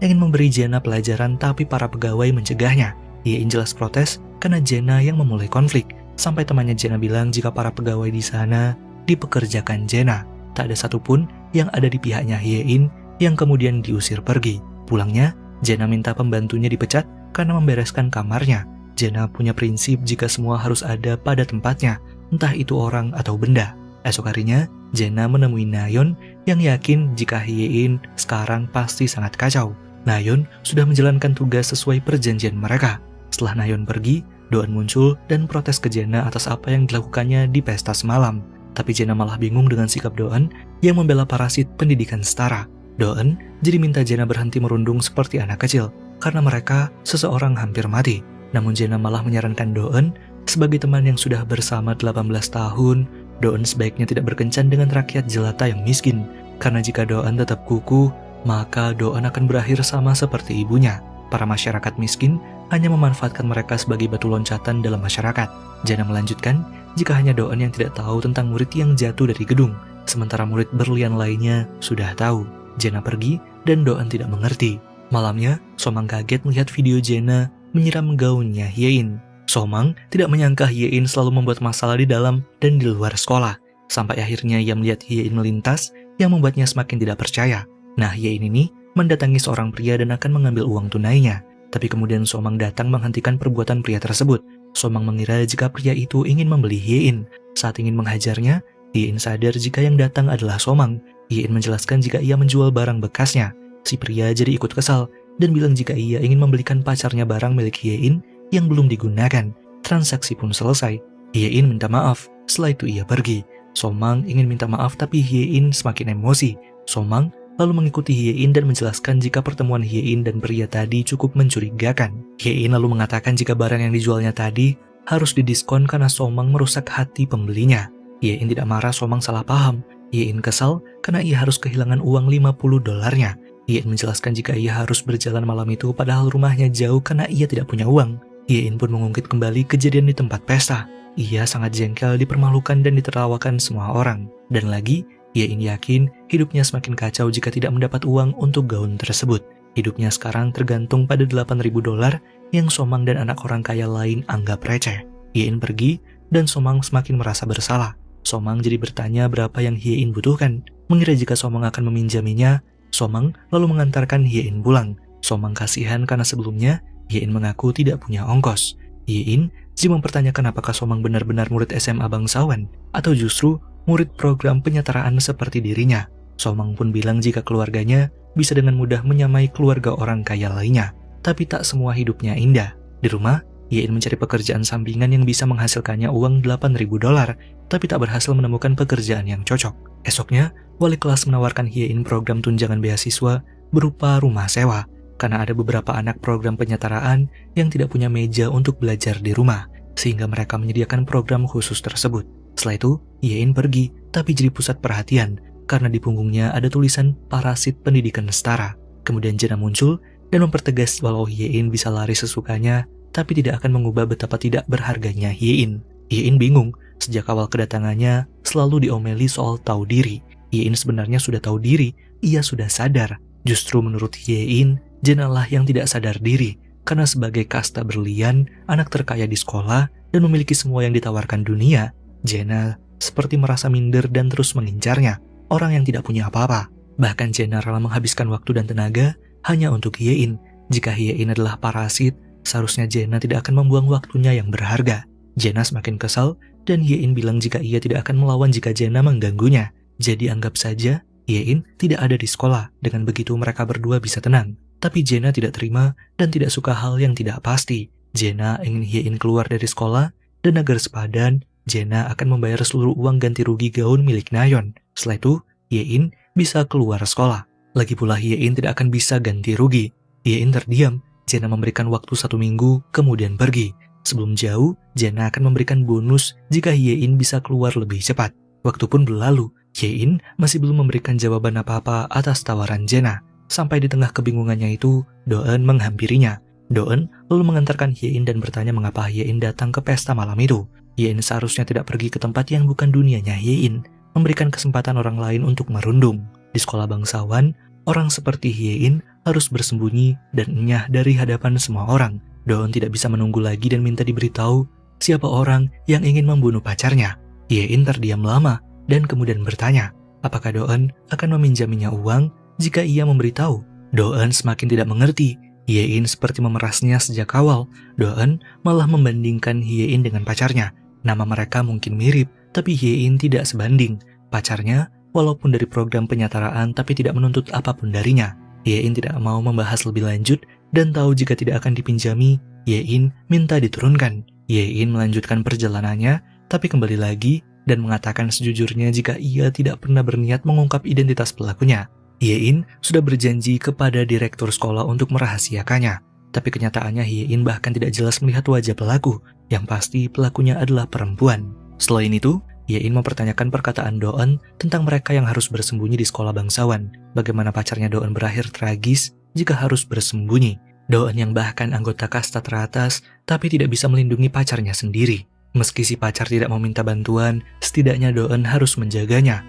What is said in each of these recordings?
ingin memberi Jena pelajaran tapi para pegawai mencegahnya. Hye-in jelas protes karena Jena yang memulai konflik. Sampai temannya Jena bilang jika para pegawai di sana dipekerjakan Jena. Tak ada satupun yang ada di pihaknya Hye-in yang kemudian diusir pergi. Pulangnya, Jena minta pembantunya dipecat karena membereskan kamarnya. Jena punya prinsip jika semua harus ada pada tempatnya, entah itu orang atau benda. Esok harinya, Jena menemui Nayeon yang yakin jika Hye-in sekarang pasti sangat kacau. Nayeon sudah menjalankan tugas sesuai perjanjian mereka. Setelah Nayeon pergi, Doeun muncul dan protes ke Jena atas apa yang dilakukannya di pesta semalam. Tapi Jena malah bingung dengan sikap Doeun yang membela parasit pendidikan setara. Doeun jadi minta Jena berhenti merundung seperti anak kecil, karena mereka seseorang hampir mati. Namun Jena malah menyarankan Doeun sebagai teman yang sudah bersama 18 tahun, Doeun sebaiknya tidak berkencan dengan rakyat jelata yang miskin. Karena jika Doeun tetap kukuh, maka Doeun akan berakhir sama seperti ibunya. Para masyarakat miskin hanya memanfaatkan mereka sebagai batu loncatan dalam masyarakat. Jena melanjutkan, jika hanya Doeun yang tidak tahu tentang murid yang jatuh dari gedung, sementara murid berlian lainnya sudah tahu. Jena pergi dan Doeun tidak mengerti. Malamnya, Somang kaget melihat video Jena menyiram gaunnya Hye-in. Somang tidak menyangka Hye-in selalu membuat masalah di dalam dan di luar sekolah. Sampai akhirnya ia melihat Hye-in melintas yang membuatnya semakin tidak percaya. Nah, Hye-in ini mendatangi seorang pria dan akan mengambil uang tunainya. Tapi kemudian Somang datang menghentikan perbuatan pria tersebut. Somang mengira jika pria itu ingin membeli Hye-in. Saat ingin menghajarnya, Hye-in sadar jika yang datang adalah Somang. Hye-in menjelaskan jika ia menjual barang bekasnya. Si pria jadi ikut kesal dan bilang jika ia ingin membelikan pacarnya barang milik Hye-in yang belum digunakan. Transaksi pun selesai. Hye-in minta maaf. Setelah itu ia pergi. Somang ingin minta maaf tapi Hye-in semakin emosi. Somang lalu mengikuti Hye-in dan menjelaskan jika pertemuan Hye-in dan pria tadi cukup mencurigakan. Hye-in lalu mengatakan jika barang yang dijualnya tadi harus didiskon karena Somang merusak hati pembelinya. Hye-in tidak marah Somang salah paham. Hye-in kesal karena ia harus kehilangan uang 50 dolarnya. Hye-in menjelaskan jika ia harus berjalan malam itu padahal rumahnya jauh karena ia tidak punya uang. Hye-in pun mengungkit kembali kejadian di tempat pesta. Ia sangat jengkel dipermalukan dan ditertawakan semua orang. Dan lagi, Hye-in yakin hidupnya semakin kacau jika tidak mendapat uang untuk gaun tersebut. Hidupnya sekarang tergantung pada 8.000 dolar yang Somang dan anak orang kaya lain anggap receh. Hye-in pergi dan Somang semakin merasa bersalah. Somang jadi bertanya berapa yang Hye-in butuhkan. Mengira jika Somang akan meminjaminya, Somang lalu mengantarkan Hye-in pulang. Somang kasihan karena sebelumnya Hye-in mengaku tidak punya ongkos. Hye-in jadi mempertanyakan apakah Somang benar-benar murid SMA bangsawan atau justru murid program penyetaraan seperti dirinya. Somang pun bilang jika keluarganya bisa dengan mudah menyamai keluarga orang kaya lainnya. Tapi tak semua hidupnya indah. Di rumah, Hye-in mencari pekerjaan sampingan yang bisa menghasilkannya uang 8.000 dolar, tapi tak berhasil menemukan pekerjaan yang cocok. Esoknya, wali kelas menawarkan Hye-in program tunjangan beasiswa berupa rumah sewa, karena ada beberapa anak program penyetaraan yang tidak punya meja untuk belajar di rumah, sehingga mereka menyediakan program khusus tersebut. Setelah itu, Hye-in pergi, tapi jadi pusat perhatian, karena di punggungnya ada tulisan parasit pendidikan setara. Kemudian Jena muncul dan mempertegas walau Hye-in bisa lari sesukanya, tapi tidak akan mengubah betapa tidak berharganya Hye-in. Hye-in bingung, sejak awal kedatangannya selalu diomeli soal tahu diri. Hye-in sebenarnya sudah tahu diri, ia sudah sadar. Justru menurut Hye-in, Jena lah yang tidak sadar diri, karena sebagai kasta berlian, anak terkaya di sekolah, dan memiliki semua yang ditawarkan dunia, Jena seperti merasa minder dan terus mengincarnya, orang yang tidak punya apa-apa. Bahkan Jena rela menghabiskan waktu dan tenaga hanya untuk Hye-in. Jika Hye-in adalah parasit, seharusnya Jena tidak akan membuang waktunya yang berharga. Jena semakin kesal, dan Hye-in bilang jika ia tidak akan melawan jika Jena mengganggunya. Jadi anggap saja Hye-in tidak ada di sekolah, dengan begitu mereka berdua bisa tenang. Tapi Jena tidak terima dan tidak suka hal yang tidak pasti. Jena ingin Hye-in keluar dari sekolah, dan agar sepadan, Jena akan membayar seluruh uang ganti rugi gaun milik Nayeon. Setelah itu, Hye-in bisa keluar sekolah. Lagi pula Hye-in tidak akan bisa ganti rugi. Hye-in terdiam. Jena memberikan waktu 1 minggu, kemudian pergi. Sebelum jauh, Jena akan memberikan bonus jika Hye-in bisa keluar lebih cepat. Waktu pun berlalu. Hye-in masih belum memberikan jawaban apa-apa atas tawaran Jena. Sampai di tengah kebingungannya itu, Doeun menghampirinya. Doeun lalu mengantarkan Hye-in dan bertanya mengapa Hye-in datang ke pesta malam itu. Hye-in seharusnya tidak pergi ke tempat yang bukan dunianya Hye-in, memberikan kesempatan orang lain untuk merundung. Di sekolah bangsawan, orang seperti Hyein harus bersembunyi dan enyah dari hadapan semua orang. Doeun tidak bisa menunggu lagi dan minta diberitahu siapa orang yang ingin membunuh pacarnya. Hyein terdiam lama dan kemudian bertanya, apakah Doeun akan meminjaminya uang jika ia memberitahu? Doeun semakin tidak mengerti. Hyein seperti memerasnya sejak awal. Doeun malah membandingkan Hyein dengan pacarnya. Nama mereka mungkin mirip, tapi Hyein tidak sebanding. Pacarnya, walaupun dari program penyataraan tapi tidak menuntut apapun darinya. Hyein tidak mau membahas lebih lanjut dan tahu jika tidak akan dipinjami, Hyein minta diturunkan. Hyein melanjutkan perjalanannya, tapi kembali lagi dan mengatakan sejujurnya jika ia tidak pernah berniat mengungkap identitas pelakunya. Hyein sudah berjanji kepada direktur sekolah untuk merahasiakannya, tapi kenyataannya Hyein bahkan tidak jelas melihat wajah pelaku, yang pasti pelakunya adalah perempuan. Selain itu, Hyein mempertanyakan perkataan Doeun tentang mereka yang harus bersembunyi di sekolah bangsawan. Bagaimana pacarnya Doeun berakhir tragis jika harus bersembunyi. Doeun yang bahkan anggota kasta teratas, tapi tidak bisa melindungi pacarnya sendiri. Meski si pacar tidak mau minta bantuan, setidaknya Doeun harus menjaganya.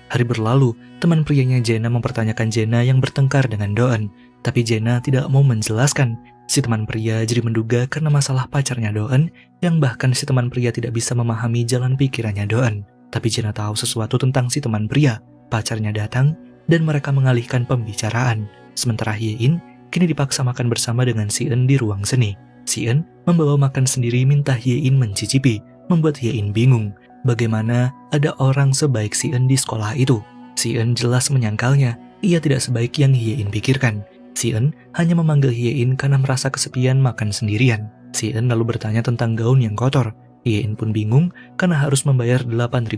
Hari berlalu, teman prianya Jaena mempertanyakan Jaena yang bertengkar dengan Doeun, tapi Jaena tidak mau menjelaskan. Si teman pria jadi menduga karena masalah pacarnya Doeun, yang bahkan si teman pria tidak bisa memahami jalan pikirannya Doeun. Tapi Jaena tahu sesuatu tentang si teman pria. Pacarnya datang dan mereka mengalihkan pembicaraan. Sementara Hyein kini dipaksa makan bersama dengan Si-eun di ruang seni. Si-eun membawa makan sendiri minta Hyein mencicipi, membuat Hyein bingung. Bagaimana ada orang sebaik Si-eun di sekolah itu? Si-eun jelas menyangkalnya, ia tidak sebaik yang Hyein pikirkan. Si-eun hanya memanggil Hyein karena merasa kesepian makan sendirian. Si-eun lalu bertanya tentang gaun yang kotor. Hyein pun bingung karena harus membayar $8.000.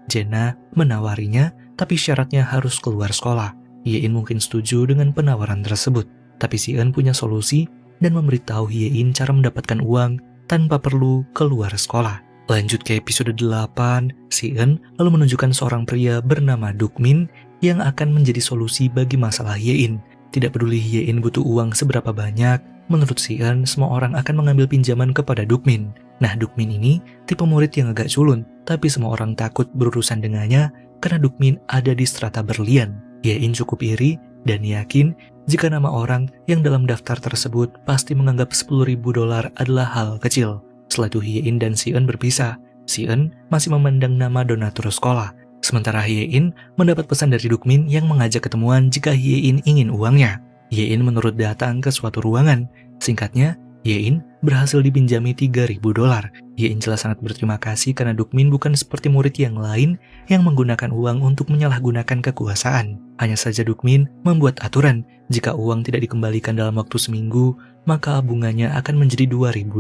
Jaena menawarinya, tapi syaratnya harus keluar sekolah. Hyein mungkin setuju dengan penawaran tersebut, tapi Si-eun punya solusi dan memberitahu Hyein cara mendapatkan uang tanpa perlu keluar sekolah. Lanjut ke episode 8, Si-eun lalu menunjukkan seorang pria bernama Dukmin yang akan menjadi solusi bagi masalah Hyein. Tidak peduli Hyein butuh uang seberapa banyak, menurut Si-eun semua orang akan mengambil pinjaman kepada Dukmin. Nah, Dukmin ini tipe murid yang agak culun, tapi semua orang takut berurusan dengannya karena Dukmin ada di strata berlian. Hyein cukup iri dan yakin jika nama orang yang dalam daftar tersebut pasti menganggap $10.000 adalah hal kecil. Setelah itu Hyein dan Si-eun berpisah. Si-eun masih memandang nama donatur sekolah. Sementara Hyein mendapat pesan dari Dukmin yang mengajak ketemuan jika Hyein ingin uangnya. Hyein menurut datang ke suatu ruangan. Singkatnya, Hyein berhasil dipinjami $3.000. Hyein jelas sangat berterima kasih karena Dukmin bukan seperti murid yang lain yang menggunakan uang untuk menyalahgunakan kekuasaan. Hanya saja Dukmin membuat aturan, jika uang tidak dikembalikan dalam waktu seminggu, maka bunganya akan menjadi $2.000.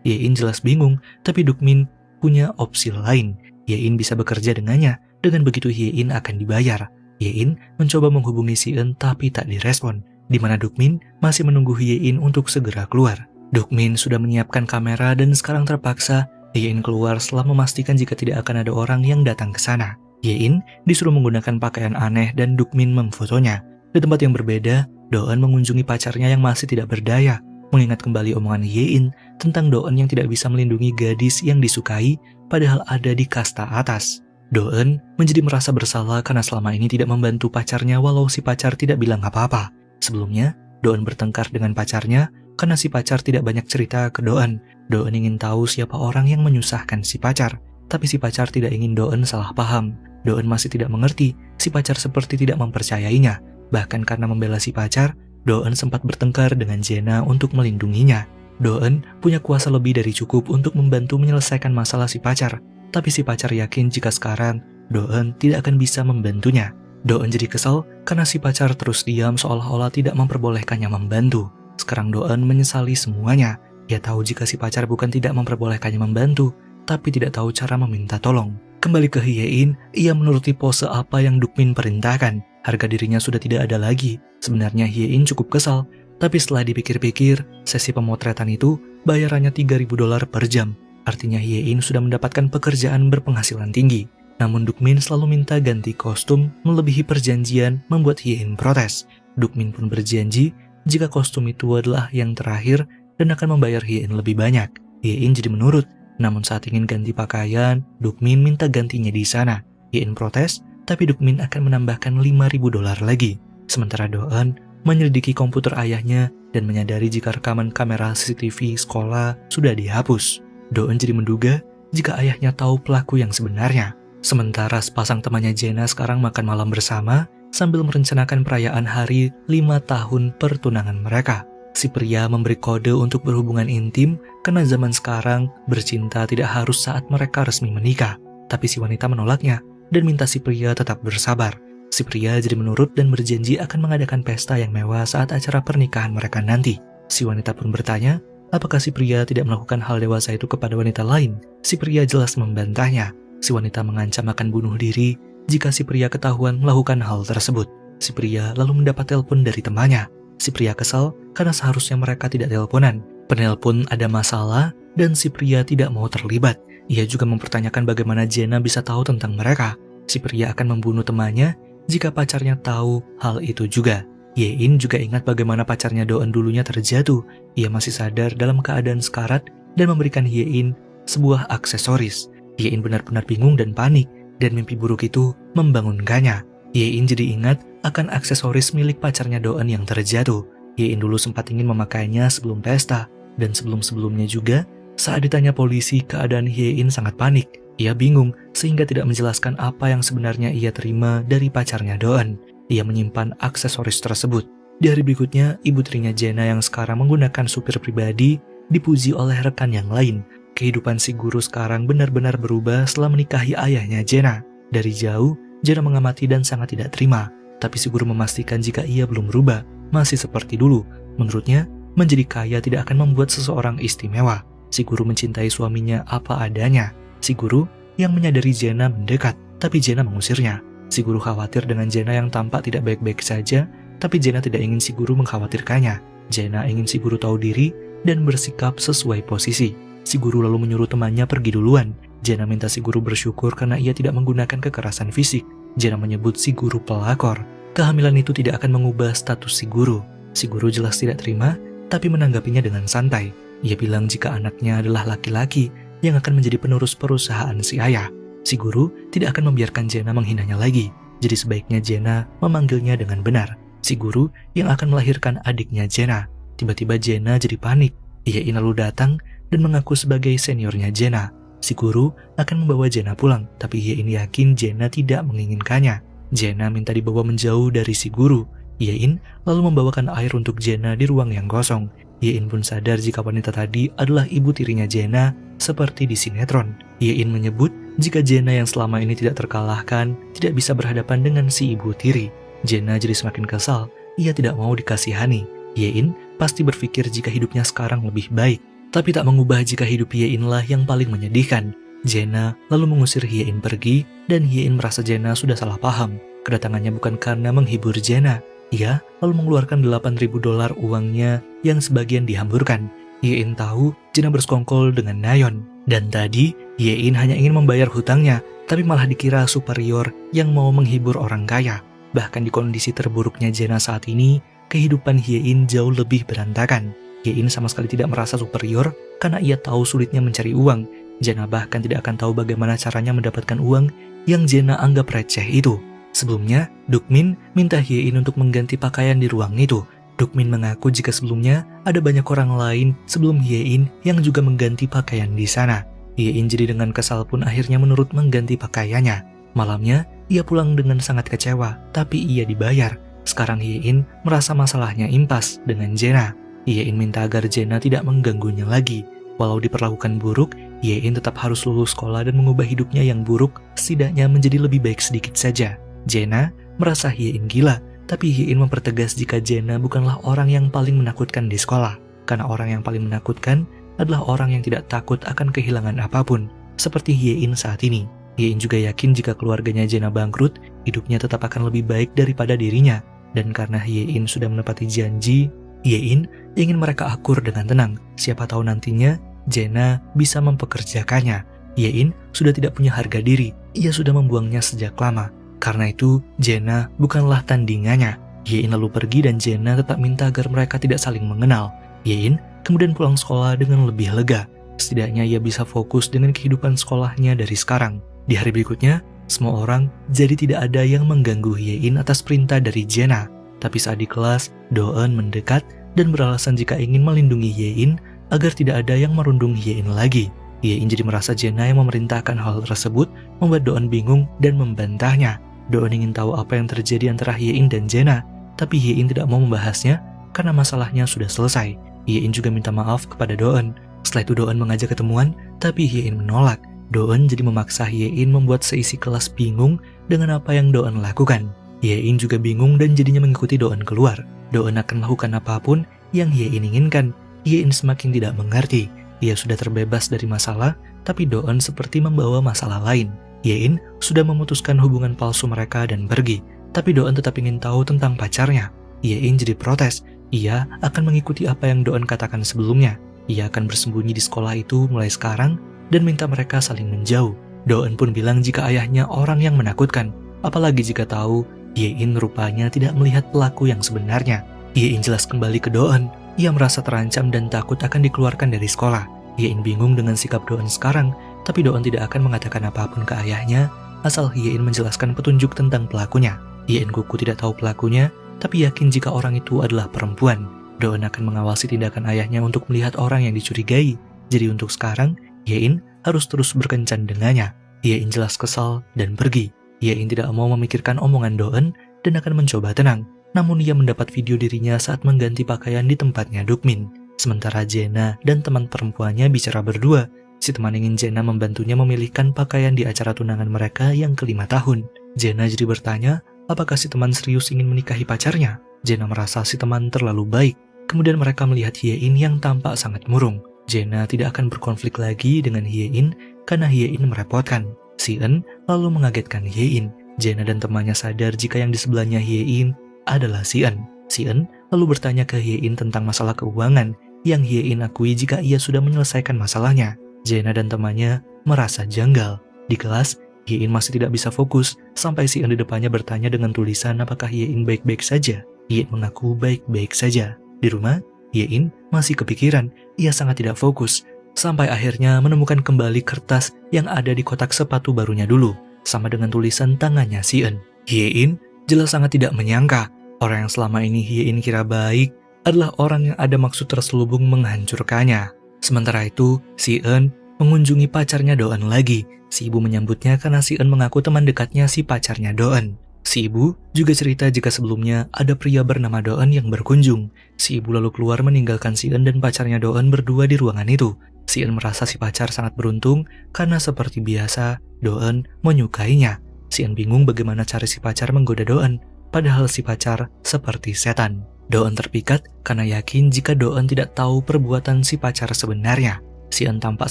Hyein jelas bingung, tapi Dukmin punya opsi lain. Hyein bisa bekerja dengannya, dengan begitu Hyein akan dibayar. Hyein mencoba menghubungi Si-eun tapi tak direspon, di mana Dukmin masih menunggu Hyein untuk segera keluar. Dukmin sudah menyiapkan kamera dan sekarang terpaksa Hyein keluar setelah memastikan jika tidak akan ada orang yang datang ke sana. Hyein disuruh menggunakan pakaian aneh dan Dukmin memfotonya. Di tempat yang berbeda, Doeun mengunjungi pacarnya yang masih tidak berdaya, mengingat kembali omongan Hyein tentang Doeun yang tidak bisa melindungi gadis yang disukai padahal ada di kasta atas. Doeun menjadi merasa bersalah karena selama ini tidak membantu pacarnya walau si pacar tidak bilang apa-apa. Sebelumnya, Doeun bertengkar dengan pacarnya karena si pacar tidak banyak cerita ke Doeun. Doeun ingin tahu siapa orang yang menyusahkan si pacar, tapi si pacar tidak ingin Doeun salah paham. Doeun masih tidak mengerti, si pacar seperti tidak mempercayainya. Bahkan karena membela si pacar, Doeun sempat bertengkar dengan Jaena untuk melindunginya. Doeun punya kuasa lebih dari cukup untuk membantu menyelesaikan masalah si pacar, tapi si pacar yakin jika sekarang Doeun tidak akan bisa membantunya. Doeun jadi kesal karena si pacar terus diam seolah-olah tidak memperbolehkannya membantu. Sekarang Doeun menyesali semuanya. Ia tahu jika si pacar bukan tidak memperbolehkannya membantu, tapi tidak tahu cara meminta tolong. Kembali ke Hyein, ia menuruti pose apa yang Dukmin perintahkan. Harga dirinya sudah tidak ada lagi. Sebenarnya Hyein cukup kesal, tapi setelah dipikir-pikir, sesi pemotretan itu bayarannya $3.000 per jam. Artinya Hyein sudah mendapatkan pekerjaan berpenghasilan tinggi. Namun Dukmin selalu minta ganti kostum melebihi perjanjian, membuat Hyein protes. Dukmin pun berjanji jika kostum itu adalah yang terakhir dan akan membayar Hyein lebih banyak. Hyein jadi menurut, namun saat ingin ganti pakaian, Dukmin minta gantinya di sana. Hyein protes, tapi Dukmin akan menambahkan $5.000 lagi. Sementara Doeun menyelidiki komputer ayahnya dan menyadari jika rekaman kamera CCTV sekolah sudah dihapus. Doeun jadi menduga jika ayahnya tahu pelaku yang sebenarnya. Sementara sepasang temannya Jae-na sekarang makan malam bersama sambil merencanakan perayaan hari 5 tahun pertunangan mereka. Si pria memberi kode untuk berhubungan intim karena zaman sekarang bercinta tidak harus saat mereka resmi menikah. Tapi si wanita menolaknya dan minta si pria tetap bersabar. Si pria jadi menurut dan berjanji akan mengadakan pesta yang mewah saat acara pernikahan mereka nanti. Si wanita pun bertanya, apakah si pria tidak melakukan hal dewasa itu kepada wanita lain? Si pria jelas membantahnya. Si wanita mengancam akan bunuh diri jika si pria ketahuan melakukan hal tersebut. Si pria lalu mendapat telepon dari temannya. Si pria kesal karena seharusnya mereka tidak teleponan. Penelpon ada masalah dan si pria tidak mau terlibat. Ia juga mempertanyakan bagaimana Jae-na bisa tahu tentang mereka. Si pria akan membunuh temannya jika pacarnya tahu hal itu juga. Ye-in juga ingat bagaimana pacarnya Doeun dulunya terjatuh. Ia masih sadar dalam keadaan sekarat dan memberikan Ye-in sebuah aksesoris. Ye-in benar-benar bingung dan panik, dan mimpi buruk itu membangunkannya. Ye-in jadi ingat akan aksesoris milik pacarnya Doeun yang terjatuh. Ye-in dulu sempat ingin memakainya sebelum pesta, dan sebelum-sebelumnya juga saat ditanya polisi keadaan Ye-in sangat panik. Ia bingung sehingga tidak menjelaskan apa yang sebenarnya ia terima dari pacarnya Doeun. Ia menyimpan aksesoris tersebut. Di hari berikutnya, ibu tirinya Jae-na yang sekarang menggunakan supir pribadi dipuji oleh rekan yang lain. Kehidupan si guru sekarang benar-benar berubah setelah menikahi ayahnya Jae-na. Dari jauh, Jae-na mengamati dan sangat tidak terima. Tapi si guru memastikan jika ia belum berubah, masih seperti dulu. Menurutnya, menjadi kaya tidak akan membuat seseorang istimewa. Si guru mencintai suaminya apa adanya. Si guru yang menyadari Jae-na mendekat, tapi Jae-na mengusirnya. Si guru khawatir dengan Jae-na yang tampak tidak baik-baik saja, tapi Jae-na tidak ingin si guru mengkhawatirkannya. Jae-na ingin si guru tahu diri dan bersikap sesuai posisi. Si guru lalu menyuruh temannya pergi duluan. Jae-na minta si guru bersyukur karena ia tidak menggunakan kekerasan fisik. Jae-na menyebut si guru pelakor. Kehamilan itu tidak akan mengubah status si guru. Si guru jelas tidak terima, tapi menanggapinya dengan santai. Ia bilang jika anaknya adalah laki-laki yang akan menjadi penerus perusahaan si ayah. Si guru tidak akan membiarkan Jae-na menghinanya lagi. Jadi sebaiknya Jae-na memanggilnya dengan benar. Si guru yang akan melahirkan adiknya Jae-na. Tiba-tiba Jae-na jadi panik. Ye-in lalu datang dan mengaku sebagai seniornya Jae-na. Si guru akan membawa Jae-na pulang, tapi Ye-in yakin Jae-na tidak menginginkannya. Jae-na minta dibawa menjauh dari si guru. Ye-in lalu membawakan air untuk Jae-na di ruang yang kosong. Ye-in pun sadar jika wanita tadi adalah ibu tirinya Jae-na seperti di sinetron. Ye-in menyebut jika Jae-na yang selama ini tidak terkalahkan tidak bisa berhadapan dengan si ibu tiri. Jae-na jadi semakin kesal, ia tidak mau dikasihani. Ye-in pasti berpikir jika hidupnya sekarang lebih baik, tapi tak mengubah jika hidup Ye-in lah yang paling menyedihkan. Jae-na lalu mengusir Ye-in pergi, dan Ye-in merasa Jae-na sudah salah paham. Kedatangannya bukan karena menghibur Jae-na. Ia lalu mengeluarkan $8.000 uangnya yang sebagian dihamburkan. Ye-in tahu Jae-na bersekongkol dengan Nayeon. Dan tadi, Ye-in hanya ingin membayar hutangnya, tapi malah dikira superior yang mau menghibur orang kaya. Bahkan di kondisi terburuknya Jae-na saat ini, kehidupan Ye-in jauh lebih berantakan. Ye-in sama sekali tidak merasa superior karena ia tahu sulitnya mencari uang. Jae-na bahkan tidak akan tahu bagaimana caranya mendapatkan uang yang Jae-na anggap receh itu. Sebelumnya, Dukmin minta Ye-in untuk mengganti pakaian di ruang itu. Dukmin mengaku jika sebelumnya ada banyak orang lain sebelum Ye-in yang juga mengganti pakaian di sana. Ye-in jadi dengan kesal pun akhirnya menurut mengganti pakaiannya. Malamnya, ia pulang dengan sangat kecewa, tapi ia dibayar. Sekarang Ye-in merasa masalahnya impas dengan Jae-na. Ye-in minta agar Jae-na tidak mengganggunya lagi. Walau diperlakukan buruk, Ye-in tetap harus lulus sekolah dan mengubah hidupnya yang buruk setidaknya menjadi lebih baik sedikit saja. Jae-na merasa Ye-in gila, tapi Ye-in mempertegas jika Jae-na bukanlah orang yang paling menakutkan di sekolah. Karena orang yang paling menakutkan adalah orang yang tidak takut akan kehilangan apapun, seperti Ye-in saat ini. Ye-in juga yakin jika keluarganya Jae-na bangkrut, hidupnya tetap akan lebih baik daripada dirinya. Dan karena Ye-in sudah menepati janji, Ye-in ingin mereka akur dengan tenang. Siapa tahu nantinya Jae-na bisa mempekerjakannya. Ye-in sudah tidak punya harga diri. Ia sudah membuangnya sejak lama. Karena itu, Jae-na bukanlah tandingannya. Ye-in lalu pergi dan Jae-na tetap minta agar mereka tidak saling mengenal. Ye-in kemudian pulang sekolah dengan lebih lega. Setidaknya ia bisa fokus dengan kehidupan sekolahnya dari sekarang. Di hari berikutnya, semua orang jadi tidak ada yang mengganggu Ye-in atas perintah dari Jae-na. Tapi saat di kelas, Doeun mendekat dan beralasan jika ingin melindungi Ye-in agar tidak ada yang merundung Ye-in lagi. Ye-in jadi merasa Jaena yang memerintahkan hal tersebut, membuat Doeun bingung dan membantahnya. Doeun ingin tahu apa yang terjadi antara Ye-in dan Jaena, tapi Ye-in tidak mau membahasnya karena masalahnya sudah selesai. Ye-in juga minta maaf kepada Doeun. Setelah itu Doeun mengajak ketemuan, tapi Ye-in menolak. Doeun jadi memaksa Ye-in membuat seisi kelas bingung dengan apa yang Doeun lakukan. Ye-in juga bingung dan jadinya mengikuti Doeun keluar. Doeun akan melakukan apapun yang Ye-in inginkan. Ye-in semakin tidak mengerti. Ia sudah terbebas dari masalah, tapi Doeun seperti membawa masalah lain. Ye-in sudah memutuskan hubungan palsu mereka dan pergi, tapi Doeun tetap ingin tahu tentang pacarnya. Ye-in jadi protes. Ia akan mengikuti apa yang Doeun katakan sebelumnya. Ia akan bersembunyi di sekolah itu mulai sekarang dan minta mereka saling menjauh. Doeun pun bilang jika ayahnya orang yang menakutkan, apalagi jika tahu Ye-in rupanya tidak melihat pelaku yang sebenarnya. Ye-in jelas kembali ke Doeun. Ia merasa terancam dan takut akan dikeluarkan dari sekolah. Ye-in bingung dengan sikap Doeun sekarang, tapi Doeun tidak akan mengatakan apapun ke ayahnya, asal Ye-in menjelaskan petunjuk tentang pelakunya. Ye-in kuku tidak tahu pelakunya, tapi yakin jika orang itu adalah perempuan. Doeun akan mengawasi tindakan ayahnya untuk melihat orang yang dicurigai. Jadi untuk sekarang, Ye-in harus terus berkencan dengannya. Ye-in jelas kesal dan pergi. Ye-in tidak mau memikirkan omongan Doeun dan akan mencoba tenang. Namun ia mendapat video dirinya saat mengganti pakaian di tempatnya Dukmin. Sementara Jaena dan teman perempuannya bicara berdua. Si teman ingin Jaena membantunya memilihkan pakaian di acara tunangan mereka yang ke-5 tahun. Jaena jadi bertanya, apakah si teman serius ingin menikahi pacarnya? Jaena merasa si teman terlalu baik. Kemudian mereka melihat Ye-in yang tampak sangat murung. Jaena tidak akan berkonflik lagi dengan Ye-in karena Ye-in merepotkan. Si-eun lalu mengagetkan Ye-in. Jaena dan temannya sadar jika yang di sebelahnya Ye-in adalah Si-eun. Si-eun lalu bertanya ke Ye-in tentang masalah keuangan yang Ye-in akui jika ia sudah menyelesaikan masalahnya. Jaena dan temannya merasa janggal. Di kelas, Ye-in masih tidak bisa fokus sampai Si-eun di depannya bertanya dengan tulisan apakah Ye-in baik-baik saja. Ye-in mengaku baik-baik saja. Di rumah, Ye-in masih kepikiran. Ia sangat tidak fokus sampai akhirnya menemukan kembali kertas yang ada di kotak sepatu barunya dulu, sama dengan tulisan tangannya Si-eun. Ye-in jelas sangat tidak menyangka orang yang selama ini Ye-in kira baik adalah orang yang ada maksud terselubung menghancurkannya. Sementara itu, Si-eun mengunjungi pacarnya Doeun lagi. Si ibu menyambutnya karena Si-eun mengaku teman dekatnya si pacarnya Doeun. Si ibu juga cerita jika sebelumnya ada pria bernama Doeun yang berkunjung. Si ibu lalu keluar meninggalkan Si-eun dan pacarnya Doeun berdua di ruangan itu. Si-eun merasa si pacar sangat beruntung karena seperti biasa Doeun menyukainya. Si-eun bingung bagaimana cara si pacar menggoda Doeun, padahal si pacar seperti setan. Doeun terpikat karena yakin jika Doeun tidak tahu perbuatan si pacar sebenarnya. Si-eun tampak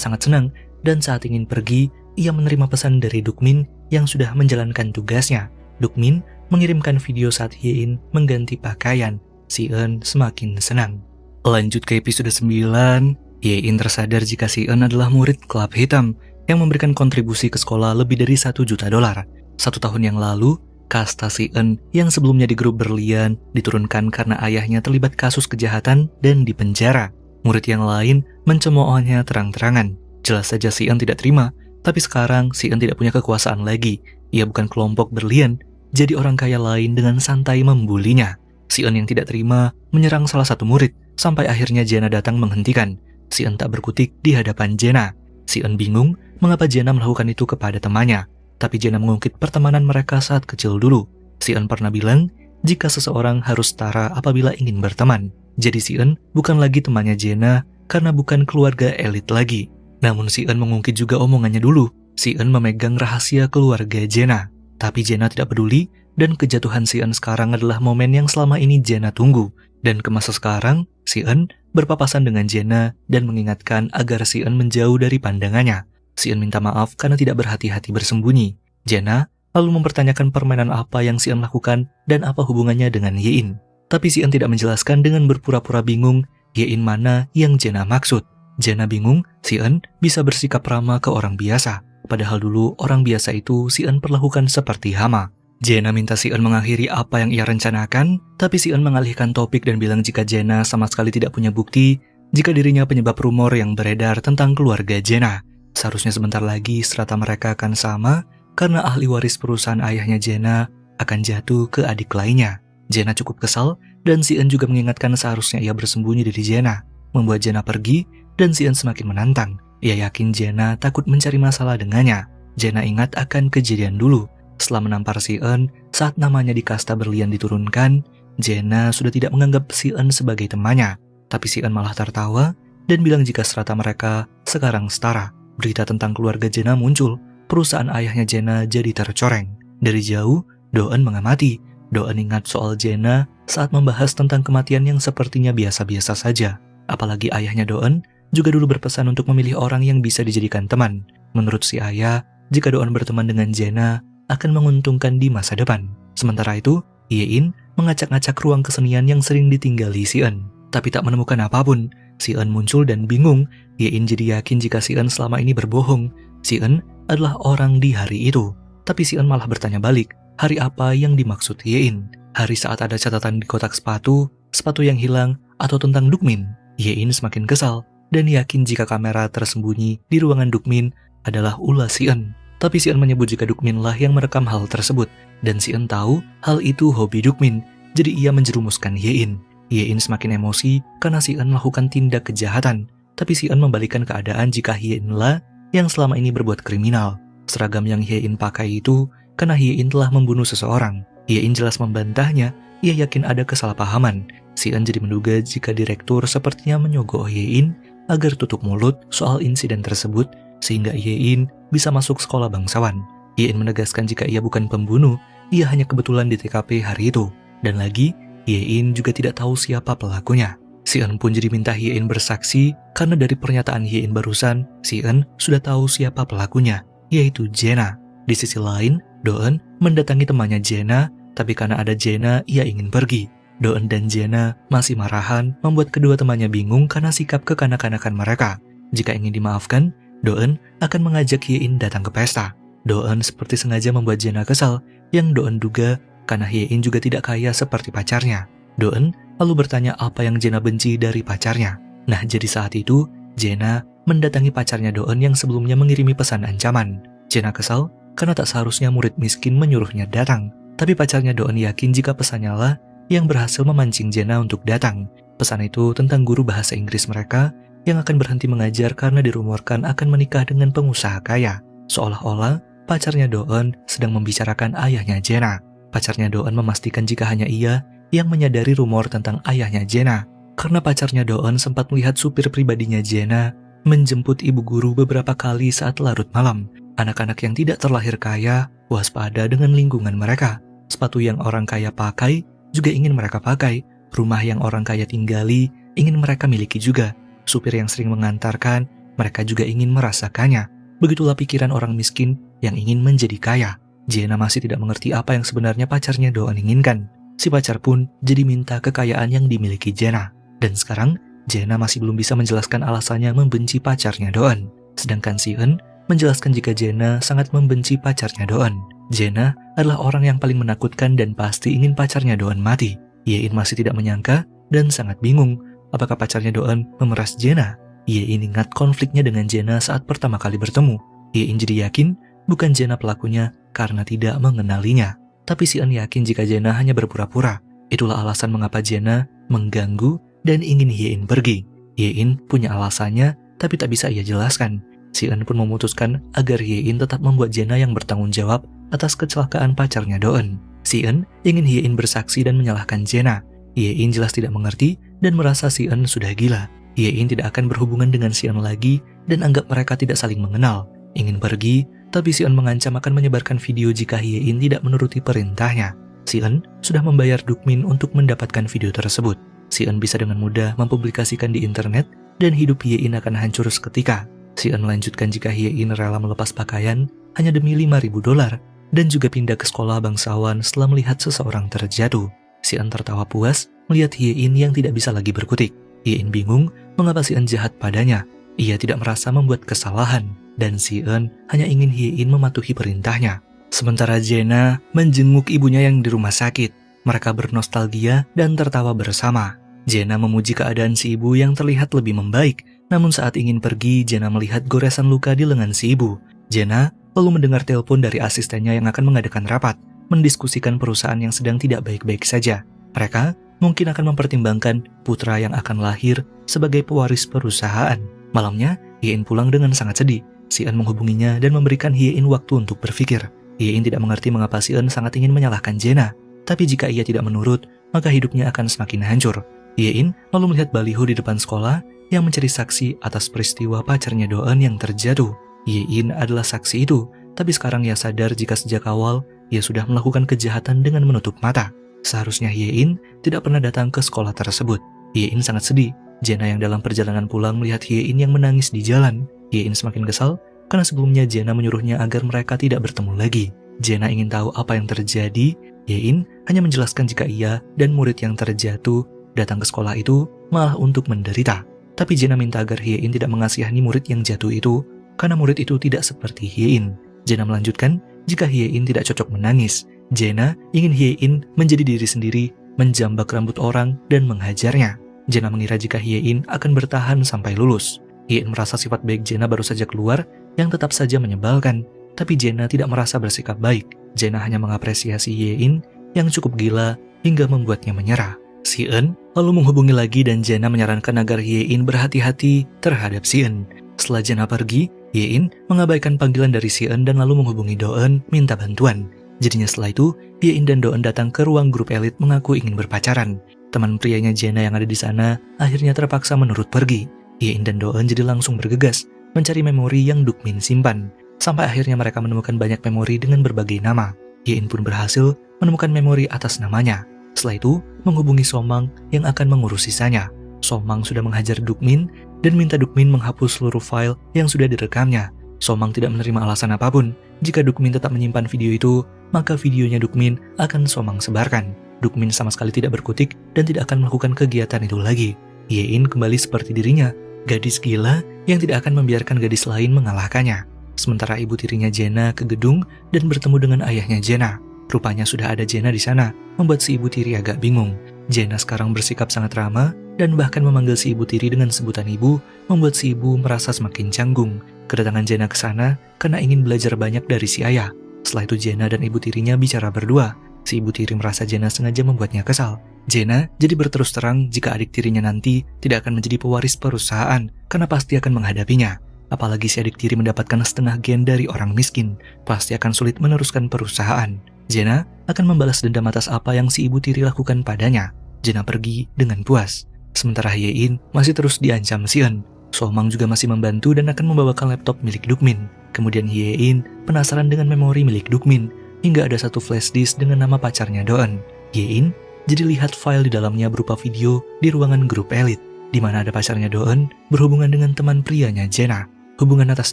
sangat senang dan saat ingin pergi, ia menerima pesan dari Dukmin yang sudah menjalankan tugasnya. Dukmin mengirimkan video saat Ye-in mengganti pakaian. Si-eun semakin senang. Lanjut ke episode 9, Ye-in tersadar jika Si-eun adalah murid klub hitam yang memberikan kontribusi ke sekolah lebih dari $1 juta. 1 tahun yang lalu, kasta Si-eun yang sebelumnya di grup berlian diturunkan karena ayahnya terlibat kasus kejahatan dan dipenjara. Murid yang lain mencemoohnya terang-terangan. Jelas saja Si-eun tidak terima, tapi sekarang Si-eun tidak punya kekuasaan lagi. Ia bukan kelompok berlian, jadi orang kaya lain dengan santai membulinya. Si-eun yang tidak terima menyerang salah satu murid, sampai akhirnya Jaena datang menghentikan. Si-eun tak berkutik di hadapan Jaena. Si-eun bingung mengapa Jaena melakukan itu kepada temannya. Tapi Jaena mengungkit pertemanan mereka saat kecil dulu. Si-eun pernah bilang, jika seseorang harus setara apabila ingin berteman. Jadi Si-eun bukan lagi temannya Jaena karena bukan keluarga elit lagi. Namun Si-eun mengungkit juga omongannya dulu. Si-eun memegang rahasia keluarga Jaena. Tapi Jaena tidak peduli dan kejatuhan Si-eun sekarang adalah momen yang selama ini Jaena tunggu. Dan ke masa sekarang, Si-eun berpapasan dengan Jaena dan mengingatkan agar Si-eun menjauh dari pandangannya. Si-eun minta maaf karena tidak berhati-hati bersembunyi. Jaena lalu mempertanyakan permainan apa yang Si-eun lakukan dan apa hubungannya dengan Ye-in. Tapi Si-eun tidak menjelaskan dengan berpura-pura bingung Ye-in mana yang Jaena maksud. Jaena bingung Si-eun bisa bersikap ramah ke orang biasa. Padahal dulu orang biasa itu Si-eun perlakukan seperti hama. Jaena minta Si-eun mengakhiri apa yang ia rencanakan, tapi Si-eun mengalihkan topik dan bilang jika Jaena sama sekali tidak punya bukti jika dirinya penyebab rumor yang beredar tentang keluarga Jaena. Seharusnya sebentar lagi strata mereka akan sama karena ahli waris perusahaan ayahnya Jaena akan jatuh ke adik lainnya. Jenna cukup kesal, dan Si-eun juga mengingatkan seharusnya ia bersembunyi dari Jenna, membuat Jenna pergi, dan Si-eun semakin menantang. Ia yakin Jenna takut mencari masalah dengannya. Jenna ingat akan kejadian dulu. Setelah menampar Si-eun, saat namanya di kasta berlian diturunkan, Jenna sudah tidak menganggap Si-eun sebagai temannya. Tapi Si-eun malah tertawa, dan bilang jika strata mereka sekarang setara. Berita tentang keluarga Jenna muncul, perusahaan ayahnya Jenna jadi tercoreng. Dari jauh, Do-eun mengamati. Do-eun ingat soal Jenna saat membahas tentang kematian yang sepertinya biasa-biasa saja. Apalagi ayahnya Do-eun juga dulu berpesan untuk memilih orang yang bisa dijadikan teman. Menurut si ayah, jika Do-eun berteman dengan Jenna, akan menguntungkan di masa depan. Sementara itu, Ye-in mengacak-ngacak ruang kesenian yang sering ditinggali Si-eun. Tapi tak menemukan apapun. Si-eun muncul dan bingung. Ye-in jadi yakin jika Si-eun selama ini berbohong. Si-eun adalah orang di hari itu. Tapi Si-eun malah bertanya balik, hari apa yang dimaksud Ye-in? Hari saat ada catatan di kotak sepatu yang hilang, atau tentang Dukmin? Ye-in semakin kesal dan yakin jika kamera tersembunyi di ruangan Dukmin adalah ulah Si-eun. Tapi Si-eun menyebut jika Dukminlah yang merekam hal tersebut, dan Si-eun tahu hal itu hobi Dukmin, jadi ia menjerumuskan Ye-in. Ye-in semakin emosi karena Si-eun melakukan tindak kejahatan, tapi Si-eun membalikan keadaan jika Ye-inlah yang selama ini berbuat kriminal. Seragam yang Ye-in pakai itu karena Ye-in telah membunuh seseorang. Ye-in jelas membantahnya, ia yakin ada kesalahpahaman. Si-eun jadi menduga jika direktur sepertinya menyogok Ye-in agar tutup mulut soal insiden tersebut, sehingga Ye-in bisa masuk sekolah bangsawan. Ye-in menegaskan jika ia bukan pembunuh, ia hanya kebetulan di TKP hari itu. Dan lagi, Ye-in juga tidak tahu siapa pelakunya. Si-eun pun jadi minta Ye-in bersaksi karena dari pernyataan Ye-in barusan, Si-eun sudah tahu siapa pelakunya, yaitu Jenna. Di sisi lain, Do-eun mendatangi temannya Jenna, tapi karena ada Jenna, ia ingin pergi. Do-eun dan Jenna masih marahan, membuat kedua temannya bingung karena sikap kekanak-kanakan mereka. Jika ingin dimaafkan, Do-eun akan mengajak Ye-in datang ke pesta. Do-eun seperti sengaja membuat Jenna kesal, yang Do-eun duga karena Ye-in juga tidak kaya seperti pacarnya. Do-eun lalu bertanya apa yang Jenna benci dari pacarnya. Nah, jadi saat itu, Jenna mendatangi pacarnya Do-eun yang sebelumnya mengirimi pesan ancaman. Jenna kesal karena tak seharusnya murid miskin menyuruhnya datang. Tapi pacarnya Do-eun yakin jika pesannya lah yang berhasil memancing Jenna untuk datang. Pesan itu tentang guru bahasa Inggris mereka yang akan berhenti mengajar karena dirumorkan akan menikah dengan pengusaha kaya. Seolah-olah pacarnya Do-eun sedang membicarakan ayahnya Jenna. Pacarnya Do-eun memastikan jika hanya ia yang menyadari rumor tentang ayahnya Jenna, karena pacarnya Do-eun sempat melihat supir pribadinya Jenna menjemput ibu guru beberapa kali saat larut malam. Anak-anak yang tidak terlahir kaya waspada dengan lingkungan mereka. Sepatu yang orang kaya pakai juga ingin mereka pakai. Rumah yang orang kaya tinggali ingin mereka miliki juga. Supir yang sering mengantarkan, mereka juga ingin merasakannya. Begitulah pikiran orang miskin yang ingin menjadi kaya. Jenna masih tidak mengerti apa yang sebenarnya pacarnya Do-eun inginkan. Si pacar pun jadi minta kekayaan yang dimiliki Jenna. Dan sekarang, Jenna masih belum bisa menjelaskan alasannya membenci pacarnya Do-eun. Sedangkan Si-eun menjelaskan jika Jenna sangat membenci pacarnya Do-eun. Jenna adalah orang yang paling menakutkan dan pasti ingin pacarnya Do-eun mati. Ye-in masih tidak menyangka dan sangat bingung apakah pacarnya Do-eun memeras Jenna. Ye-in ingat konfliknya dengan Jenna saat pertama kali bertemu. Ye-in jadi yakin bukan Jenna pelakunya karena tidak mengenalinya. Tapi Si-eun yakin jika Jenna hanya berpura-pura. Itulah alasan mengapa Jenna mengganggu dan ingin Ye-in pergi. Ye-in punya alasannya, tapi tak bisa ia jelaskan. Si-eun pun memutuskan agar Ye-in tetap membuat Jenna yang bertanggung jawab atas kecelakaan pacarnya Do-eun. Si-eun ingin Ye-in bersaksi dan menyalahkan Jenna. Ye-in jelas tidak mengerti dan merasa Si-eun sudah gila. Ye-in tidak akan berhubungan dengan Si-eun lagi dan anggap mereka tidak saling mengenal. Ingin pergi, tapi Si-eun mengancam akan menyebarkan video jika Ye-in tidak menuruti perintahnya. Si-eun sudah membayar Dukmin untuk mendapatkan video tersebut. Si-eun bisa dengan mudah mempublikasikan di internet dan hidup Ye-in akan hancur seketika. Si-eun melanjutkan jika Ye-in rela melepas pakaian hanya demi $5.000 dan juga pindah ke sekolah bangsawan setelah melihat seseorang terjatuh. Si-eun tertawa puas melihat Ye-in yang tidak bisa lagi berkutik. Ye-in bingung mengapa Si-eun jahat padanya. Ia tidak merasa membuat kesalahan dan Si-eun hanya ingin Ye-in mematuhi perintahnya. Sementara Jenna menjenguk ibunya yang di rumah sakit. Mereka bernostalgia dan tertawa bersama. Jenna memuji keadaan si ibu yang terlihat lebih membaik. Namun saat ingin pergi, Jenna melihat goresan luka di lengan si ibu. Jenna lalu mendengar telepon dari asistennya yang akan mengadakan rapat, mendiskusikan perusahaan yang sedang tidak baik-baik saja. Mereka mungkin akan mempertimbangkan putra yang akan lahir sebagai pewaris perusahaan. Malamnya, Hye-in pulang dengan sangat sedih. Si-eun menghubunginya dan memberikan Hye-in waktu untuk berpikir. Hye-in tidak mengerti mengapa Si-eun sangat ingin menyalahkan Jae-na, tapi jika ia tidak menurut, maka hidupnya akan semakin hancur. Hye-in lalu melihat baliho di depan sekolah yang mencari saksi atas peristiwa pacarnya Do-eun yang terjatuh. Hye-in adalah saksi itu, tapi sekarang ia sadar jika sejak awal ia sudah melakukan kejahatan dengan menutup mata. Seharusnya Hye-in tidak pernah datang ke sekolah tersebut. Hye-in sangat sedih. Jae-na yang dalam perjalanan pulang melihat Hye-in yang menangis di jalan. Hye-in semakin kesal karena sebelumnya Jae-na menyuruhnya agar mereka tidak bertemu lagi. Jae-na ingin tahu apa yang terjadi. Hye-in hanya menjelaskan jika ia dan murid yang terjatuh datang ke sekolah itu malah untuk menderita. Tapi Jae-na minta agar Hye-in tidak mengasihani murid yang jatuh itu karena murid itu tidak seperti Hye-in. Jae-na melanjutkan jika Hye-in tidak cocok menangis. Jae-na ingin Hye-in menjadi diri sendiri, menjambak rambut orang dan menghajarnya. Jae-na mengira jika Hye-in akan bertahan sampai lulus. Hye-in merasa sifat baik Jae-na baru saja keluar yang tetap saja menyebalkan. Tapi Jae-na tidak merasa bersikap baik. Jae-na hanya mengapresiasi Hye-in yang cukup gila hingga membuatnya menyerah. Si-eun lalu menghubungi lagi dan Jae-na menyarankan agar Hye-in berhati-hati terhadap Si-eun. Setelah Jae-na pergi, Hye-in mengabaikan panggilan dari Si-eun dan lalu menghubungi Do-eun minta bantuan. Jadinya setelah itu, Hye-in dan Do-eun datang ke ruang grup elit mengaku ingin berpacaran. Teman prianya Jae-na yang ada di sana akhirnya terpaksa menurut pergi. Hye-in dan Do-eun jadi langsung bergegas mencari memori yang Dukmin simpan. Sampai akhirnya mereka menemukan banyak memori dengan berbagai nama. Hye-in pun berhasil menemukan memori atas namanya. Setelah itu, menghubungi Somang yang akan mengurus sisanya. Somang sudah menghajar Dukmin dan minta Dukmin menghapus seluruh file yang sudah direkamnya. Somang tidak menerima alasan apapun. Jika Dukmin tetap menyimpan video itu, maka videonya Dukmin akan Somang sebarkan. Dukmin sama sekali tidak berkutik dan tidak akan melakukan kegiatan itu lagi. Hye-in kembali seperti dirinya, gadis gila yang tidak akan membiarkan gadis lain mengalahkannya. Sementara ibu tirinya Jae-na ke gedung dan bertemu dengan ayahnya Jae-na. Rupanya sudah ada Jae-na di sana, membuat si ibu tiri agak bingung. Jae-na sekarang bersikap sangat ramah dan bahkan memanggil si ibu tiri dengan sebutan ibu, membuat si ibu merasa semakin canggung. Kedatangan Jae-na ke sana karena ingin belajar banyak dari si ayah. Setelah itu Jae-na dan ibu tirinya bicara berdua. Si ibu tiri merasa Jae-na sengaja membuatnya kesal. Jae-na jadi berterus terang jika adik tirinya nanti tidak akan menjadi pewaris perusahaan karena pasti akan menghadapinya. Apalagi si adik tiri mendapatkan setengah gen dari orang miskin, pasti akan sulit meneruskan perusahaan. Jae-na akan membalas dendam atas apa yang si ibu tiri lakukan padanya. Jae-na pergi dengan puas. Sementara Hye-in masih terus diancam Si-eun. Somang juga masih membantu dan akan membawakan laptop milik Dukmin. Kemudian Hye-in penasaran dengan memori milik Dukmin, hingga ada satu flash disk dengan nama pacarnya Do-eun. Hye-in jadi lihat file di dalamnya berupa video di ruangan grup elit, di mana ada pacarnya Do-eun berhubungan dengan teman prianya Jae-na. Hubungan atas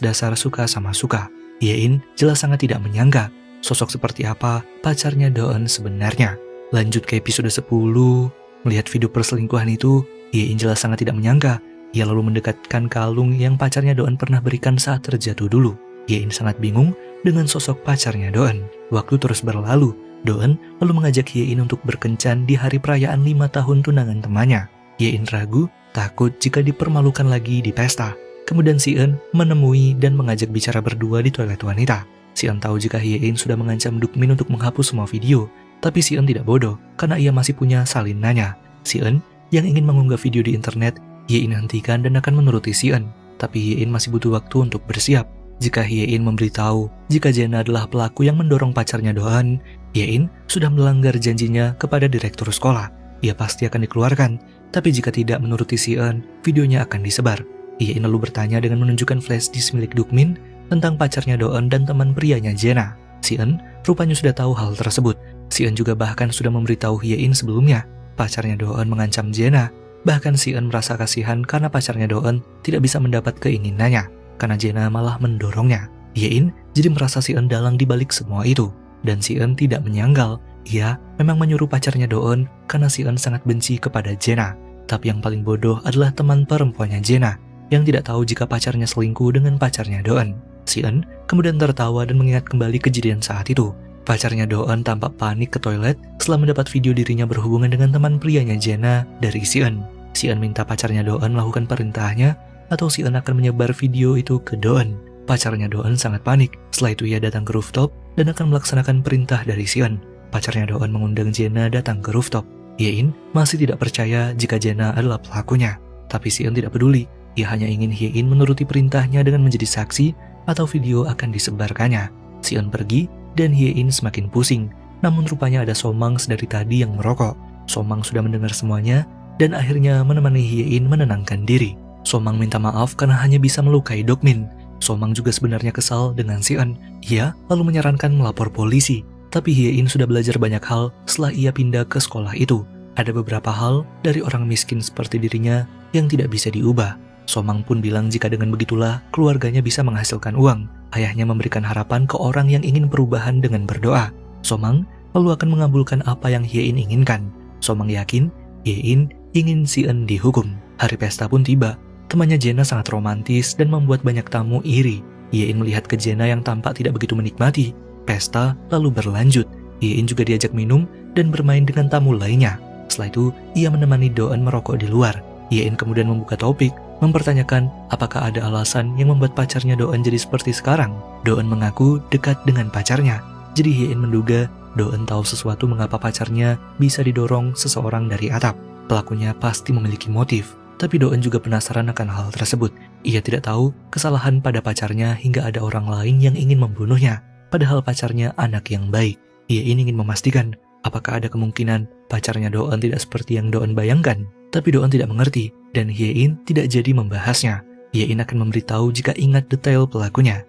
dasar suka sama suka. Hye-in jelas sangat tidak menyangka sosok seperti apa pacarnya Do-eun sebenarnya. Lanjut ke episode 10, melihat video perselingkuhan itu, Hye-in jelas sangat tidak menyangka. Ia lalu mendekatkan kalung yang pacarnya Do-eun pernah berikan saat terjatuh dulu. Hye-in sangat bingung dengan sosok pacarnya Do-eun. Waktu terus berlalu, Do-eun lalu mengajak Hye-in untuk berkencan di hari perayaan 5 tahun tunangan temannya. Hye-in ragu, takut jika dipermalukan lagi di pesta. Kemudian Si-eun menemui dan mengajak bicara berdua di toilet wanita. Si-eun tahu jika Hye-in sudah mengancam Dukmin untuk menghapus semua video, tapi Si-eun tidak bodoh karena ia masih punya salinannya. Si-eun yang ingin mengunggah video di internet, Hye-in hentikan dan akan menuruti Si-eun. Tapi Hye-in masih butuh waktu untuk bersiap. Jika Hye-in memberitahu jika Jae-na adalah pelaku yang mendorong pacarnya Do-eun, Hye-in sudah melanggar janjinya kepada direktur sekolah. Ia pasti akan dikeluarkan, tapi jika tidak menuruti Si-eun, videonya akan disebar. Hye-in lalu bertanya dengan menunjukkan flash disk milik Dukmin tentang pacarnya Do-eun dan teman prianya Jae-na. Si-eun rupanya sudah tahu hal tersebut. Si-eun juga bahkan sudah memberitahu Hye-in sebelumnya. Pacarnya Do-eun mengancam Jae-na. Bahkan Si-eun merasa kasihan karena pacarnya Do-eun tidak bisa mendapat keinginannya, karena Jae-na malah mendorongnya. Hye-in jadi merasa Si-eun dalang di balik semua itu. Dan Si-eun tidak menyangkal, ia memang menyuruh pacarnya Do-eun karena Si-eun sangat benci kepada Jae-na. Tapi yang paling bodoh adalah teman perempuannya Jae-na, yang tidak tahu jika pacarnya selingkuh dengan pacarnya Do-eun. Si-eun kemudian tertawa dan mengingat kembali kejadian saat itu. Pacarnya Do-eun tampak panik ke toilet setelah mendapat video dirinya berhubungan dengan teman prianya Jae-na dari Si-eun. Si-eun minta pacarnya Do-eun melakukan perintahnya, atau Si-eun akan menyebar video itu ke Do-eun. Pacarnya Do-eun sangat panik. Setelah itu ia datang ke rooftop dan akan melaksanakan perintah dari Si-eun. Pacarnya Do-eun mengundang Jae-na datang ke rooftop. Hye-in masih tidak percaya jika Jae-na adalah pelakunya. Tapi Si-eun tidak peduli. Ia hanya ingin Hye-in menuruti perintahnya dengan menjadi saksi atau video akan disebarkannya. Si-eun pergi dan Hye-in semakin pusing. Namun rupanya ada Somang sedari tadi yang merokok. Somang sudah mendengar semuanya dan akhirnya menemani Hye-in menenangkan diri. Somang minta maaf karena hanya bisa melukai Dokmin. Somang juga sebenarnya kesal dengan Si-eun. Ia lalu menyarankan melapor polisi. Tapi Hye-in sudah belajar banyak hal setelah ia pindah ke sekolah itu. Ada beberapa hal dari orang miskin seperti dirinya yang tidak bisa diubah. Somang pun bilang jika dengan begitulah keluarganya bisa menghasilkan uang. Ayahnya memberikan harapan ke orang yang ingin perubahan dengan berdoa. Somang lalu akan mengabulkan apa yang Hye-in inginkan. Somang yakin Hye-in ingin Si-eun dihukum. Hari pesta pun tiba. Temannya Jae-na sangat romantis dan membuat banyak tamu iri. Hye-in melihat ke Jae-na yang tampak tidak begitu menikmati. Pesta lalu berlanjut. Hye-in juga diajak minum dan bermain dengan tamu lainnya. Setelah itu, ia menemani Do-eun merokok di luar. Hye-in kemudian membuka topik, mempertanyakan apakah ada alasan yang membuat pacarnya Do-eun jadi seperti sekarang. Do-eun mengaku dekat dengan pacarnya. Jadi Hye-in menduga Do-eun tahu sesuatu mengapa pacarnya bisa didorong seseorang dari atap. Pelakunya pasti memiliki motif. Tapi Do-eun juga penasaran akan hal tersebut. Ia tidak tahu kesalahan pada pacarnya hingga ada orang lain yang ingin membunuhnya. Padahal pacarnya anak yang baik. Hye-in ingin memastikan apakah ada kemungkinan pacarnya Do-eun tidak seperti yang Do-eun bayangkan. Tapi Do-eun tidak mengerti dan Hye-in tidak jadi membahasnya. Hye-in akan memberitahu jika ingat detail pelakunya.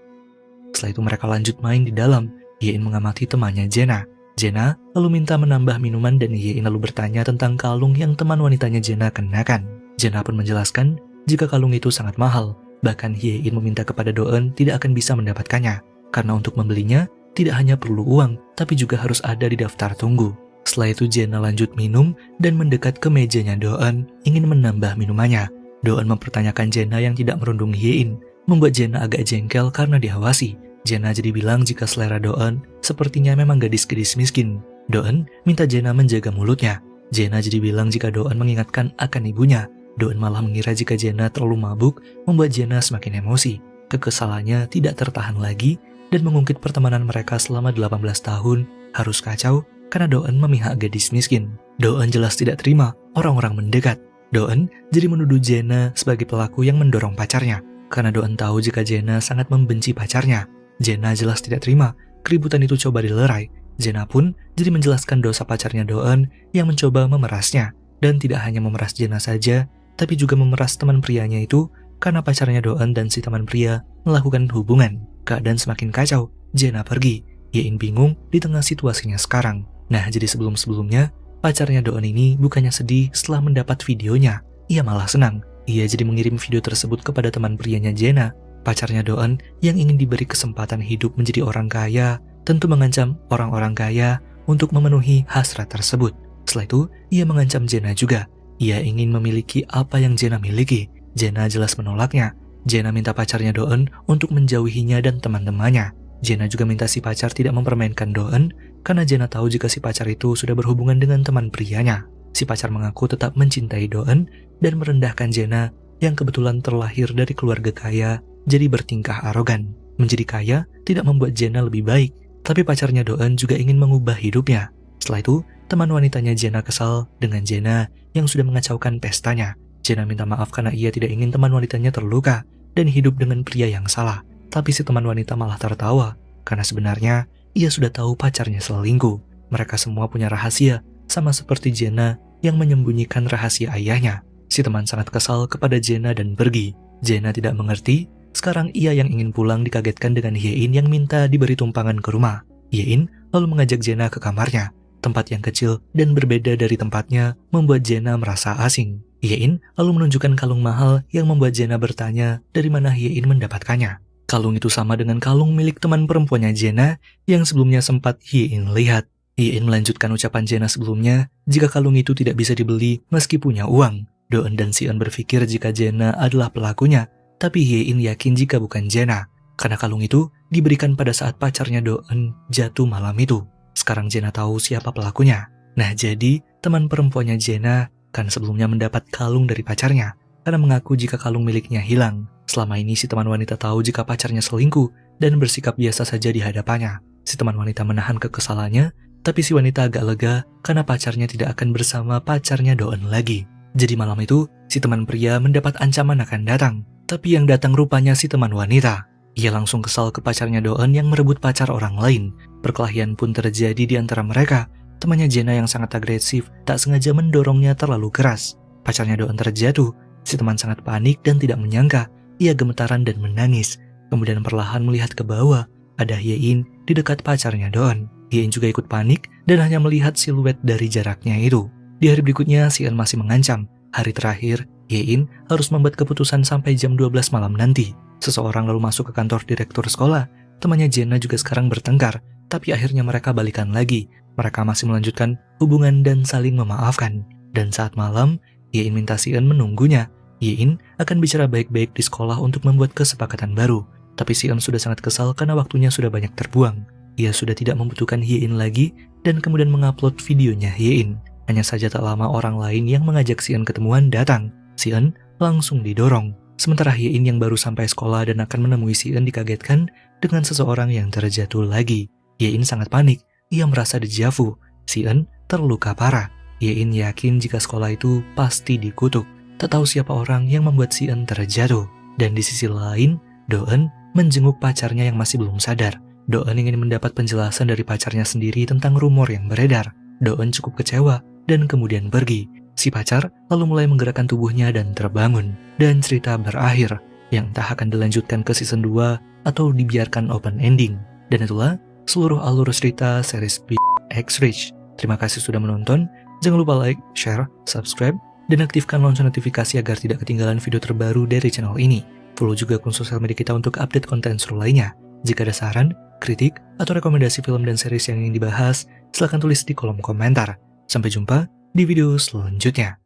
Setelah itu mereka lanjut main di dalam. Hye-in mengamati temannya Jae-na. Jae-na lalu minta menambah minuman dan Hye-in lalu bertanya tentang kalung yang teman wanitanya Jae-na kenakan. Jae-na pun menjelaskan jika kalung itu sangat mahal. Bahkan Hye-in meminta kepada Do-eun tidak akan bisa mendapatkannya. Karena untuk membelinya, tidak hanya perlu uang, tapi juga harus ada di daftar tunggu. Setelah itu Jae-na lanjut minum dan mendekat ke mejanya Do-eun, ingin menambah minumannya. Do-eun mempertanyakan Jae-na yang tidak merundung Hye-in, membuat Jae-na agak jengkel karena diawasi. Jae-na jadi bilang jika selera Do-eun sepertinya memang gadis-gadis miskin. Do-eun minta Jae-na menjaga mulutnya. Jae-na jadi bilang jika Do-eun mengingatkan akan ibunya. Do-eun malah mengira jika Jae-na terlalu mabuk, membuat Jae-na semakin emosi. Kekesalannya tidak tertahan lagi, dan mengungkit pertemanan mereka selama 18 tahun harus kacau karena Do-eun memihak gadis miskin. Do-eun jelas tidak terima orang-orang mendekat. Do-eun jadi menuduh Jae-na sebagai pelaku yang mendorong pacarnya karena Do-eun tahu jika Jae-na sangat membenci pacarnya. Jae-na jelas tidak terima keributan itu coba dilerai. Jae-na pun jadi menjelaskan dosa pacarnya Do-eun yang mencoba memerasnya dan tidak hanya memeras Jae-na saja tapi juga memeras teman prianya itu karena pacarnya Do-eun dan si teman pria melakukan hubungan. Keadaan semakin kacau, Jae-na pergi. Hye-in bingung di tengah situasinya sekarang. Nah, jadi sebelum-sebelumnya, pacarnya Do-eun ini bukannya sedih setelah mendapat videonya. Ia malah senang. Ia jadi mengirim video tersebut kepada teman prianya Jae-na. Pacarnya Do-eun yang ingin diberi kesempatan hidup menjadi orang kaya, tentu mengancam orang-orang kaya untuk memenuhi hasrat tersebut. Setelah itu, ia mengancam Jae-na juga. Ia ingin memiliki apa yang Jae-na miliki. Jae-na jelas menolaknya. Jae-na minta pacarnya Do-eun untuk menjauhinya dan teman-temannya. Jae-na juga minta si pacar tidak mempermainkan Do-eun karena Jae-na tahu jika si pacar itu sudah berhubungan dengan teman prianya. Si pacar mengaku tetap mencintai Do-eun dan merendahkan Jae-na yang kebetulan terlahir dari keluarga kaya jadi bertingkah arogan. Menjadi kaya tidak membuat Jae-na lebih baik, tapi pacarnya Do-eun juga ingin mengubah hidupnya. Setelah itu, teman wanitanya Jae-na kesal dengan Jae-na yang sudah mengacaukan pestanya. Jae-na minta maaf karena ia tidak ingin teman wanitanya terluka dan hidup dengan pria yang salah. Tapi si teman wanita malah tertawa karena sebenarnya ia sudah tahu pacarnya selingkuh. Mereka semua punya rahasia, sama seperti Jae-na yang menyembunyikan rahasia ayahnya. Si teman sangat kesal kepada Jae-na dan pergi. Jae-na tidak mengerti, sekarang ia yang ingin pulang dikagetkan dengan Hye-in yang minta diberi tumpangan ke rumah. Hye-in lalu mengajak Jae-na ke kamarnya. Tempat yang kecil dan berbeda dari tempatnya membuat Jae-na merasa asing. Hye-in lalu menunjukkan kalung mahal yang membuat Jae-na bertanya dari mana Hye-in mendapatkannya. Kalung itu sama dengan kalung milik teman perempuannya Jae-na yang sebelumnya sempat Hye-in lihat. Hye-in melanjutkan ucapan Jae-na sebelumnya jika kalung itu tidak bisa dibeli meski punya uang. Do-eun dan Si-eun berpikir jika Jae-na adalah pelakunya, tapi Hye-in yakin jika bukan Jae-na karena kalung itu diberikan pada saat pacarnya Do-eun jatuh malam itu. Sekarang Jae-na tahu siapa pelakunya. Nah, jadi teman perempuannya Jae-na kan sebelumnya mendapat kalung dari pacarnya karena mengaku jika kalung miliknya hilang. Selama ini si teman wanita tahu jika pacarnya selingkuh dan bersikap biasa saja di hadapannya. Si teman wanita menahan kekesalannya Tapi si wanita agak lega karena pacarnya tidak akan bersama pacarnya Doeun lagi. Jadi malam itu, si teman pria mendapat ancaman akan datang. Tapi yang datang rupanya si teman wanita. Ia langsung kesal ke pacarnya Doeun yang merebut pacar orang lain. Perkelahian pun terjadi di antara mereka. Temannya Jena yang sangat agresif tak sengaja mendorongnya terlalu keras. Pacarnya Doeun terjatuh. Si teman sangat panik dan tidak menyangka. Ia gemetaran dan menangis. Kemudian perlahan melihat ke bawah. Ada Hye-in di dekat pacarnya Doeun. Hye-in juga ikut panik dan hanya melihat siluet dari jaraknya itu. Di hari berikutnya, Si-eun masih mengancam. Hari terakhir, Hye-in harus membuat keputusan sampai jam 12 malam nanti. Seseorang lalu masuk ke kantor direktur sekolah. Temannya Jena juga sekarang bertengkar, tapi akhirnya mereka balikan lagi. Mereka masih melanjutkan hubungan dan saling memaafkan. Dan saat malam, Hye-in minta Si-eun menunggunya. Hye-in akan bicara baik-baik di sekolah untuk membuat kesepakatan baru. Tapi Si-eun sudah sangat kesal karena waktunya sudah banyak terbuang. Ia sudah tidak membutuhkan Hye-in lagi dan kemudian mengupload videonya Hye-in. Hanya saja tak lama orang lain yang mengajak Si-eun ketemuan datang. Si-eun langsung didorong. Sementara Hye-in yang baru sampai sekolah dan akan menemui Si-eun dikagetkan dengan seseorang yang terjatuh lagi. Hye-in sangat panik. Ia merasa dejavu. Si-eun terluka parah. Hye-in yakin jika sekolah itu pasti dikutuk. Tak tahu siapa orang yang membuat Si-eun terjatuh. Dan di sisi lain, Doeun menjenguk pacarnya yang masih belum sadar. Doeun ingin mendapat penjelasan dari pacarnya sendiri tentang rumor yang beredar. Doeun cukup kecewa dan kemudian pergi. Si pacar lalu mulai menggerakkan tubuhnya dan terbangun. Dan cerita berakhir, yang entah akan dilanjutkan ke season 2 atau dibiarkan open ending. Dan itulah seluruh alur cerita series Big X Rich. Terima kasih sudah menonton. Jangan lupa like, share, subscribe, dan aktifkan lonceng notifikasi agar tidak ketinggalan video terbaru dari channel ini. Follow juga akun sosial media kita untuk update konten seru lainnya. Jika ada saran, kritik, atau rekomendasi film dan series yang ingin dibahas, silahkan tulis di kolom komentar. Sampai jumpa di video selanjutnya.